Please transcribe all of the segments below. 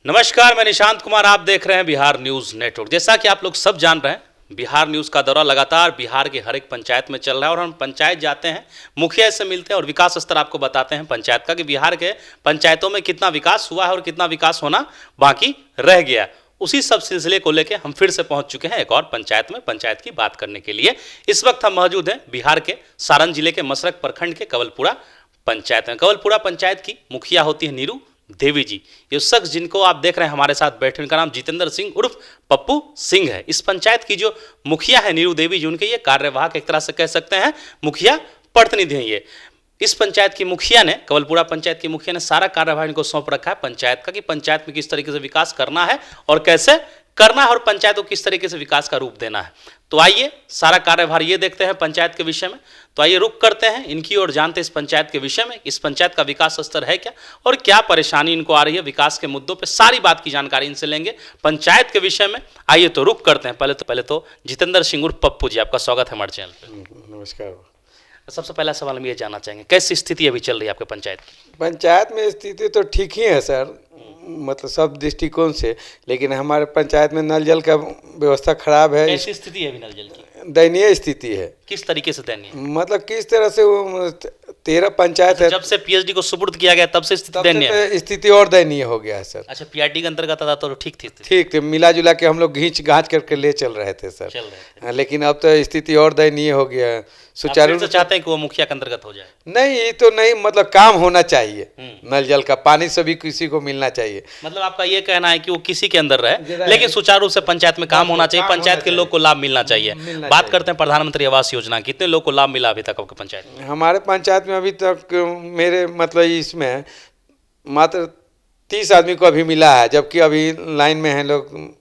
नमस्कार, मैं निशांत कुमार। आप देख रहे हैं बिहार न्यूज नेटवर्क। जैसा कि आप लोग सब जान रहे हैं, बिहार न्यूज का दौरा लगातार बिहार के हर एक पंचायत में चल रहा है और हम पंचायत जाते हैं, मुखिया से मिलते हैं और विकास स्तर आपको बताते हैं पंचायत का कि बिहार के पंचायतों में कितना विकास हुआ है और कितना विकास होना बाकी रह गया। उसी सब सिलसिले को लेकर हम फिर से पहुंच चुके हैं एक और पंचायत में, पंचायत की बात करने के लिए। इस वक्त हम मौजूद हैं बिहार के सारण जिले के मसरक प्रखंड के कवलपुरा पंचायत में। कवलपुरा पंचायत की मुखिया होती है नीरू देवी जी। ये शख्स जिनको आप देख रहे हैं हमारे साथ बैठे, उनका नाम जितेंद्र सिंह उर्फ पप्पू सिंह है। इस पंचायत की जो मुखिया है नीरू देवी जी, उनके ये कार्यवाहक एक तरह से कह सकते हैं मुखिया प्रतिनिधि हैं ये। इस पंचायत की मुखिया ने, कवलपुरा पंचायत की मुखिया ने सारा कार्यभार इनको सौंप रखा है पंचायत का कि पंचायत में किस तरीके से विकास करना है और कैसे करना है और पंचायत को किस तरीके से विकास का रूप देना है। तो आइए सारा कार्यभार ये देखते हैं पंचायत के विषय में। तो आइए रुक करते हैं इनकी और जानते हैं इस पंचायत के विषय में, इस पंचायत का विकास स्तर है क्या और क्या परेशानी इनको आ रही है। विकास के मुद्दों पे सारी बात की जानकारी इनसे लेंगे पंचायत के विषय में। आइए तो रुक करते हैं। पहले तो जितेंद्र सिंह उर्फ पप्पू जी, आपका स्वागत है हमारे चैनल पर। नमस्कार। सबसे पहला सवाल हम ये जानना चाहेंगे, कैसी स्थिति अभी चल रही है आपके पंचायत की? पंचायत में स्थिति तो ठीक ही है सर, मतलब सब दृष्टिकोण से, लेकिन हमारे पंचायत में नल जल का व्यवस्था खराब है। कैसी स्थिति है अभी नल जल की? दयनीय स्थिति है। किस तरीके से दयनीय? मतलब किस तरह से वो 13 पंचायत है। जब से पीएचडी को सुपुर्द किया गया तब से स्थिति दयनीय है। स्थिति और दयनीय हो गया है सर। अच्छा, पीआरडी के अंतर्गत आता तो ठीक थी? ठीक थे, मिला जुला के हम लोग घींच घाँच करके ले चल रहे थे सर। चल रहे थे। लेकिन अब तो स्थिति और दयनीय हो गया है। सुचारू से चाहते हैं कि वो मुखिया के अंतर्गत हो जाए? नहीं, ये तो नहीं, मतलब काम होना चाहिए। नल जल का पानी सभी किसी को मिलना चाहिए। मतलब आपका ये कहना है कि वो किसी के अंदर रहे लेकिन सुचारू रूप से पंचायत में काम होना चाहिए, पंचायत के लोग को लाभ मिलना चाहिए। बात करते हैं प्रधानमंत्री आवास योजना, कितने लोग को लाभ मिला अभी तक आपके पंचायत में? हमारे पंचायत में अभी तक मेरे मतलब इसमें मात्र 30 आदमी को अभी मिला है, जबकि अभी लाइन में हैं लोग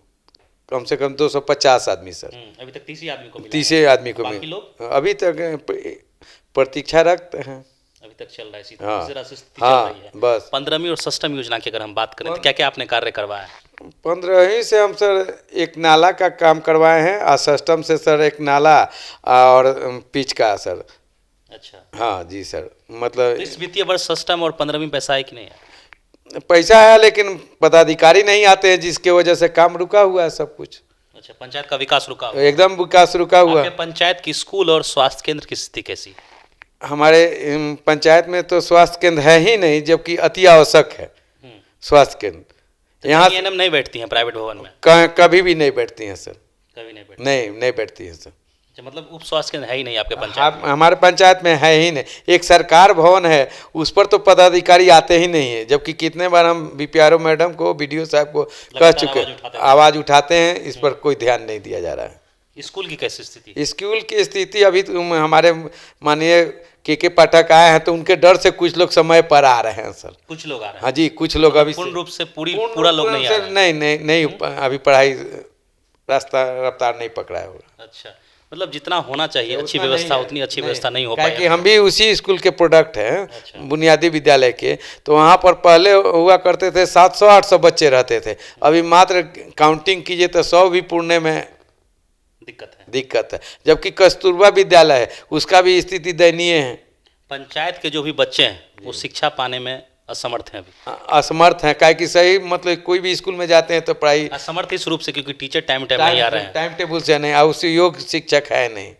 कम से कम 250 आदमी सर। अभी तक 30 आदमी को मिला? 30 आदमी को मिला। अभी तक प्रतीक्षा रखते हैं। अभी तक चल रहा है? हाँ, बस 15वीं और 6वीं योजना की अगर हम बात करें तो क्या क्या आपने कार्य करवाया है? 15वीं से हम सर एक नाला का काम करवाए हैं और 6वीं से सर एक नाला और पिच का सर। अच्छा, हाँ जी सर। मतलब इस वित्तीय वर्ष 6वीं और 15वीं पैसा है कि नहीं है? पैसा है लेकिन पदाधिकारी नहीं आते हैं, जिसके वजह से काम रुका हुआ है सब कुछ। अच्छा, पंचायत का विकास रुका हुआ? एकदम विकास रुका हुआ है। पंचायत की स्कूल और स्वास्थ्य केंद्र की स्थिति कैसी? हमारे पंचायत में तो स्वास्थ्य केंद्र है ही नहीं, जबकि अति आवश्यक है स्वास्थ्य केंद्र। यहाँ नहीं बैठती हैं प्राइवेट भवन में? कभी भी नहीं बैठती हैं सर। कभी नहीं बैठती? नहीं बैठती हैं सर। मतलब उप स्वास्थ्य केंद्र है ही नहीं आपके पंचायत में? हमारे पंचायत में है ही नहीं। एक सरकार भवन है, उस पर तो पदाधिकारी आते ही नहीं है, जबकि कितने बार हम बीपीआरओ मैडम को, बीडीओ साहब को कह चुके, आवाज उठाते हैं, इस पर कोई ध्यान नहीं दिया जा रहा है। स्कूल की कैसी स्थिति? स्कूल की स्थिति अभी तो हमारे माननीय के पाठक आए हैं तो उनके डर से कुछ लोग समय पर आ रहे हैं सर। कुछ लोग आ रहे हैं? हाँ जी, कुछ लोग अभी पूर्ण रूप से पूरा लोग नहीं आ रहे हैं? नहीं, अभी पढ़ाई रफ्तार नहीं पकड़ा है। अच्छा, मतलब जितना होना चाहिए अच्छी व्यवस्था, उतनी अच्छी व्यवस्था नहीं हो पाई। कि हम भी उसी स्कूल के प्रोडक्ट हैं, बुनियादी विद्यालय के। तो वहाँ पर पहले हुआ करते थे 700-800 बच्चे रहते थे, अभी मात्र काउंटिंग कीजिए तो 100 भी पूर्णे में दिक्कत है। जबकि कस्तूरबा विद्यालय है, उसका भी स्थिति दयनीय है। पंचायत के जो भी बच्चे हैं वो शिक्षा पाने में असमर्थ हैं अभी? असमर्थ हैं, काहे कि सही मतलब कोई भी स्कूल में जाते हैं तो पढ़ाई असमर्थ इस रूप से क्योंकि टीचर टाइम नहीं आ रहे हैं, टाइम टेबल से नहीं, और उससे योग शिक्षक है नहीं,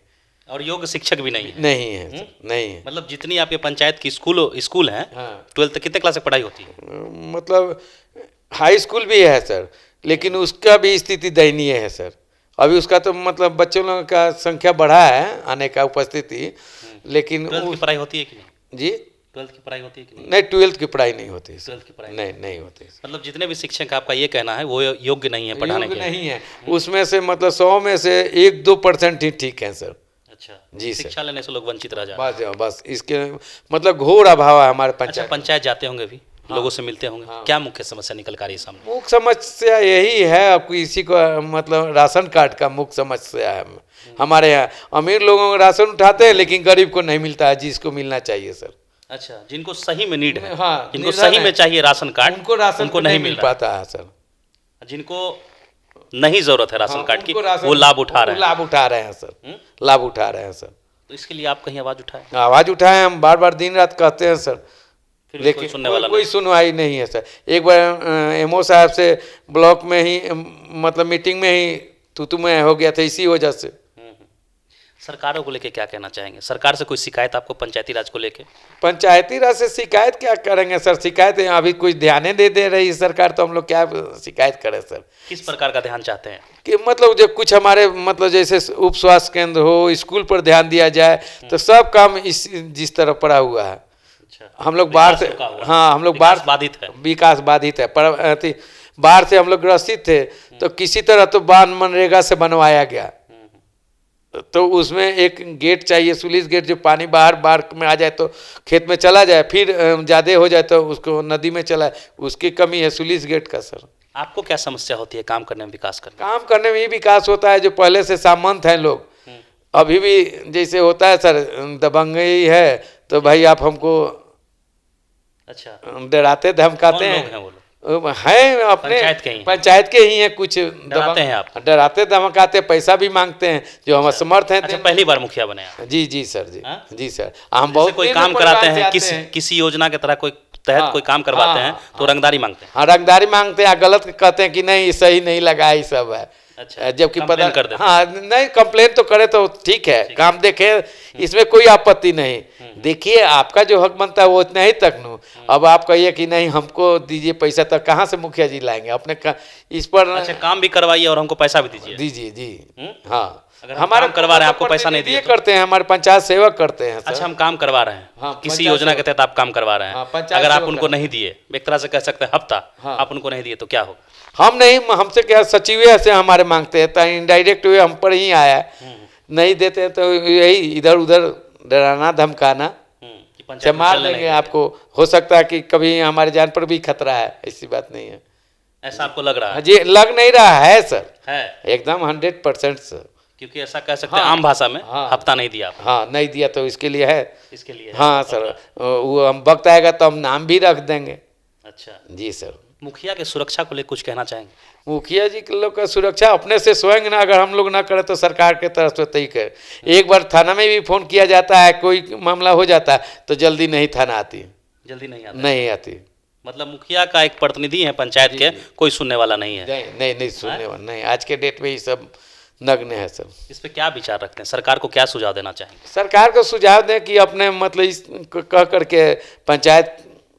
और योग शिक्षक भी नहीं है। नहीं है। मतलब जितनी आपके पंचायत की स्कूल हैं, 12th कितने क्लास से पढ़ाई होती है? मतलब हाई स्कूल भी है सर, लेकिन उसका भी स्थिति दयनीय है सर। अभी उसका तो मतलब बच्चों लोगों का संख्या बढ़ा है आने का, उपस्थिति, लेकिन 12th की पढ़ाई होती है कि नहीं जी? 12th की पढ़ाई होती है कि नहीं? नहीं, 12th की पढ़ाई नहीं होती। 12th की पढ़ाई नहीं होती। मतलब जितने भी शिक्षक, आपका ये कहना है वो योग्य नहीं है पढ़ाने के? नहीं है। उसमें से मतलब 100 में से 1-2% ही ठीक है सर। अच्छा जी सर। शिक्षा लेने से लोग वंचित रह जाते? बस इसके मतलब घोर अभाव है हमारे पंचायत। अच्छा, पंचायत जाते होंगे अभी, लोगों से मिलते होंगे, क्या मुख्य समस्या निकल कर आ रही है सामने? मुख्य समस्या यही है, आपको इसी को मतलब राशन कार्ड का मुख्य समस्या है हमारे यहाँ। अमीर लोगों को राशन उठाते हैं लेकिन गरीब को नहीं मिलता है जिसको मिलना चाहिए सर। अच्छा, जिनको सही में नीड है, हाँ, जिनको सही में चाहिए राशन कार्ड, उनको नहीं मिल पाता है सर। जिनको नहीं जरूरत है राशन कार्ड की, वो लाभ उठा रहे हैं सर, लाभ उठा रहे हैं सर। तो इसके लिए आप कहीं आवाज उठाएं? आवाज उठाएं, हम बार बार दिन रात कहते हैं सर। फिर भी लेकिन कोई सुनने वाला कोई सुनवाई नहीं है सर। एक बार एमओ साहब से ब्लॉक में ही मतलब मीटिंग में ही तू मैं हो गया था इसी वजह से। सरकारों को लेके क्या कहना चाहेंगे? सरकार से कोई शिकायत आपको पंचायती राज को लेके? पंचायती राज से शिकायत क्या करेंगे सर? शिकायत अभी कुछ ध्यान दे दे रही है सरकार, तो हम लोग क्या शिकायत करें सर? किस प्रकार का ध्यान चाहते हैं? कि मतलब जो कुछ हमारे मतलब जैसे उप स्वास्थ्य केंद्र हो, स्कूल पर ध्यान दिया जाए, तो सब काम जिस तरह पड़ा हुआ है। अच्छा, हम लोग बाढ़ से, हाँ हम लोग बाढ़ बाधित है, विकास बाधित है, पर बाढ़ से हम लोग ग्रसित थे, तो किसी तरह तो बांध मनरेगा से बनवाया गया, तो उसमें एक गेट चाहिए, सुलिस गेट, जो पानी बाढ़ में आ जाए तो खेत में चला जाए, फिर ज़्यादा हो जाए तो उसको नदी में चला, उसकी कमी है सुलिस गेट का सर। आपको क्या समस्या होती है काम करने में, विकास करने में? काम करने में ही विकास होता है, जो पहले से सामंत हैं लोग, अभी भी जैसे होता है सर, दबंगई है तो भाई आप हमको अच्छा डराते धमकाते हैं। वो लोग हैं अपने पंचायत के ही हैं, कुछ डराते हैं आप? डराते धमकाते, पैसा भी मांगते हैं जो हम असमर्थ हैं। अच्छा, पहली बार मुखिया बने आप? जी सर, जी हाँ? जी सर। हम बहुत कोई काम कराते हैं, किसी योजना के तरह कोई तहत कोई काम करवाते हैं तो रंगदारी मांगते हैं? हाँ, रंगदारी मांगते हैं, गलत कहते हैं कि नहीं सही नहीं लगा, ये सब है। अच्छा, जबकि पता कर देते? हाँ नहीं, कंप्लेन तो करे तो ठीक है, काम देखे, इसमें कोई आपत्ति नहीं। देखिए आपका जो हक बनता है वो इतना ही तक नो। अब आप कहिए कि नहीं हमको दीजिए पैसा, तो कहाँ से मुखिया जी लाएंगे अपने इस पर? अच्छा, काम भी करवाइए और हमको पैसा भी दीजिए। जी हाँ, हमारे करवा रहे हैं, आपको पैसा नहीं दिए करते हैं, हमारे पंचायत सेवक करते हैं। अच्छा, हम काम करवा रहे हैं। हाँ, किसी योजना के तहत आप काम करवा रहे हैं, अगर आप उनको नहीं दिए, एक तरह से कह सकते हैं हफ्ता, आप उनको नहीं दिए तो क्या होगा? हम नहीं, हमसे क्या सचिव से हमारे मांगते हैं, तो इनडायरेक्ट वे हम पर ही आया है। नहीं देते हैं तो यही इधर उधर डराना धमकाना, मार देंगे आपको, हो सकता है कि कभी हमारे जान पर भी खतरा है, ऐसी बात नहीं है। ऐसा आपको लग रहा है? जी लग नहीं रहा है सर, है एकदम 100% सर। क्योंकि ऐसा कह सकते हैं आम भाषा में, हफ्ता नहीं दिया। हाँ नहीं दिया तो इसके लिए है, इसके लिए है। हाँ सर, वो हम वक्त आएगा तो हम नाम भी रख देंगे। अच्छा जी सर। मुखिया के सुरक्षा को लेकर कुछ कहना चाहेंगे? मुखिया जी के लोग का सुरक्षा अपने से स्वयं ना, अगर हम लोग ना करें तो सरकार के तरफ से तय करे। एक बार थाना में भी फोन किया जाता है, कोई मामला हो जाता है तो जल्दी नहीं थाना आती, जल्दी नहीं आती। मतलब मुखिया का एक प्रतिनिधि है पंचायत के, कोई सुनने वाला नहीं है? नहीं सुनने वाला नहीं, आज के डेट में ये सब नग्न है सब। इस पे क्या विचार रखते हैं? सरकार को क्या सुझाव देना चाहेंगे? सरकार को सुझाव दें कि अपने मतलब कह करके पंचायत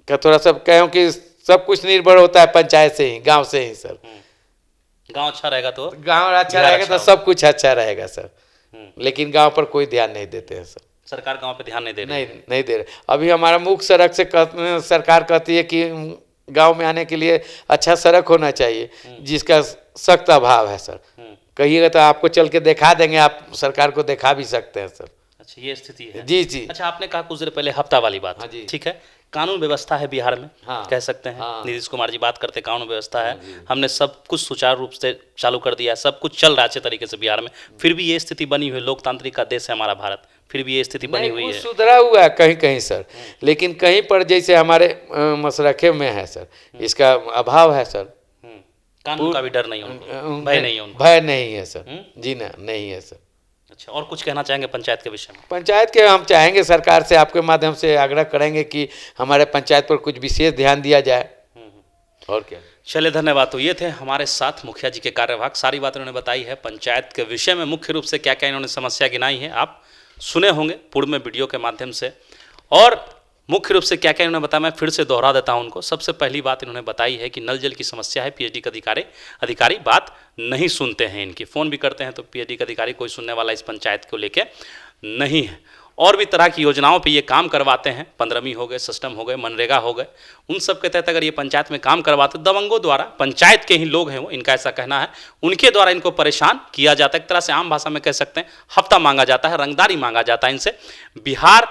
का थोड़ा सा कहें कि सब कुछ निर्भर होता है पंचायत से ही, गांव से ही सर। गांव अच्छा रहेगा तो गांव अच्छा रहेगा तो सब कुछ अच्छा रहेगा सर। लेकिन गांव पर कोई ध्यान नहीं देते हैं सर। सरकार गांव पे ध्यान नहीं दे रही? नहीं दे रहे। अभी हमारा मुख्य सड़क से सरकार कहती है कि गांव में आने के लिए अच्छा सड़क होना चाहिए, जिसका सख्त अभाव है सर। कहिएगा तो आपको चल के दिखा देंगे, आप सरकार को दिखा भी सकते हैं सर। अच्छा, ये स्थिति है? जी। अच्छा, आपने कहा कुछ देर पहले हफ्ता वाली बात। हाँ जी, ठीक है। कानून व्यवस्था है बिहार में, कह सकते हैं। नीतीश कुमार जी बात करते कानून व्यवस्था है, हमने सब कुछ सुचारू रूप से चालू कर दिया है, सब कुछ चल रहा है अच्छे तरीके से बिहार में, फिर भी ये स्थिति बनी हुई है। लोकतांत्रिक का देश है हमारा भारत, फिर भी ये स्थिति बनी हुई है। सुधरा हुआ है कहीं कहीं सर, लेकिन कहीं पर जैसे हमारे मशरखे में है सर, इसका अभाव है सर। कानून का भी डर नहीं है, भय नहीं है, भय नहीं है सर। जी ना, नहीं है सर। अच्छा, और कुछ कहना चाहेंगे पंचायत के विषय में? पंचायत के हम चाहेंगे, सरकार से आपके माध्यम से आग्रह करेंगे कि हमारे पंचायत पर कुछ विशेष ध्यान दिया जाए। और क्या। चलिए, धन्यवाद। तो ये थे हमारे साथ मुखिया जी के कार्यवाहक, सारी बातें उन्होंने बताई है पंचायत के विषय में, मुख्य रूप से क्या क्या इन्होंने समस्या गिनाई है आप सुने होंगे पूर्व में वीडियो के माध्यम से। और मुख्य रूप से क्या क्या इन्होंने बताया, मैं फिर से दोहरा देता हूं उनको। सबसे पहली बात इन्होंने बताई है कि नल जल की समस्या है, पीएचडी के अधिकारी बात नहीं सुनते हैं इनकी, फ़ोन भी करते हैं तो पीएचडी के अधिकारी कोई सुनने वाला इस पंचायत को लेके नहीं है। और भी तरह की योजनाओं पे ये काम करवाते हैं, 15वीं हो गए, सिस्टम हो गए, मनरेगा हो गए, उन सब के तहत अगर ये पंचायत में काम करवाते, दबंगों द्वारा, पंचायत के ही लोग हैं वो, इनका ऐसा कहना है, उनके द्वारा इनको परेशान किया जाता है। एक तरह से आम भाषा में कह सकते हैं हफ्ता मांगा जाता है, रंगदारी मांगा जाता है इनसे। बिहार,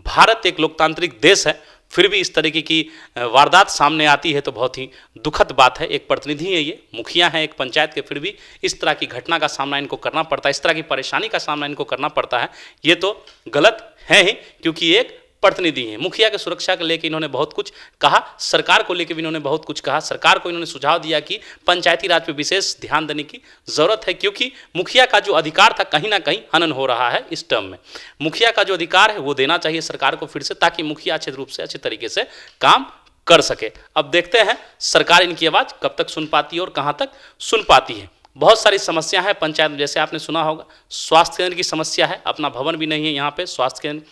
भारत एक लोकतांत्रिक देश है, फिर भी इस तरीके की वारदात सामने आती है तो बहुत ही दुखद बात है। एक प्रतिनिधि है ये, मुखिया है एक पंचायत के, फिर भी इस तरह की घटना का सामना इनको करना पड़ता है, इस तरह की परेशानी का सामना इनको करना पड़ता है। ये तो गलत है ही, क्योंकि एक प्रतिनिधि हैं। मुखिया के सुरक्षा को लेकर इन्होंने बहुत कुछ कहा, सरकार को लेकर भी इन्होंने बहुत कुछ कहा। सरकार को इन्होंने सुझाव दिया कि पंचायती राज पे विशेष ध्यान देने की जरूरत है, क्योंकि मुखिया का जो अधिकार था कहीं ना कहीं हनन हो रहा है इस टर्म में। मुखिया का जो अधिकार है वो देना चाहिए सरकार को फिर से, ताकि मुखिया अच्छे रूप से अच्छे तरीके से काम कर सके। अब देखते हैं सरकार इनकी आवाज़ कब तक सुन पाती है और कहाँ तक सुन पाती है। बहुत सारी समस्या है पंचायत में, जैसे आपने सुना होगा स्वास्थ्य केंद्र की समस्या है, अपना भवन भी नहीं है यहाँ पे स्वास्थ्य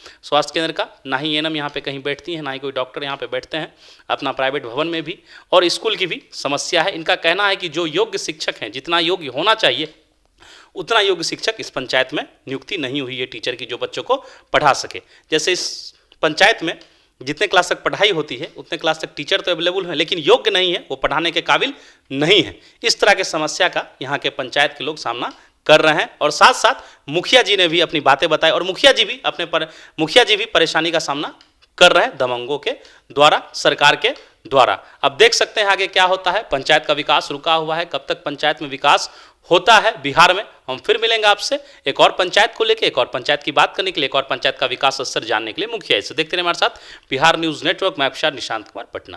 केंद्र का, ना ही एएनएम यहाँ पे कहीं बैठती है, ना ही कोई डॉक्टर यहाँ पे बैठते हैं अपना प्राइवेट भवन में भी, और स्कूल की भी समस्या है। इनका कहना है कि जो योग्य शिक्षक हैं, जितना योग्य होना चाहिए उतना योग्य शिक्षक इस पंचायत में नियुक्ति नहीं हुई है टीचर की, जो बच्चों को पढ़ा सके। जैसे इस पंचायत में जितने क्लास तक पढ़ाई होती है उतने क्लास तक टीचर तो अवेलेबल है, लेकिन योग्य नहीं है, वो पढ़ाने के काबिल नहीं है। इस तरह के समस्या का यहाँ के पंचायत के लोग सामना कर रहे हैं, और साथ साथ मुखिया जी ने भी अपनी बातें बताई, और मुखिया जी भी परेशानी का सामना कर रहे हैं दबंगों के द्वारा, सरकार के द्वारा। अब देख सकते हैं आगे क्या होता है। पंचायत का विकास रुका हुआ है, कब तक पंचायत में विकास होता है बिहार में। हम फिर मिलेंगे आपसे एक और पंचायत को लेकर, एक और पंचायत की बात करने के लिए, एक और पंचायत का विकास स्तर जानने के लिए। मुखिया से देखते रहे हमारे साथ बिहार न्यूज़ नेटवर्क में। निशांत कुमार, पटना।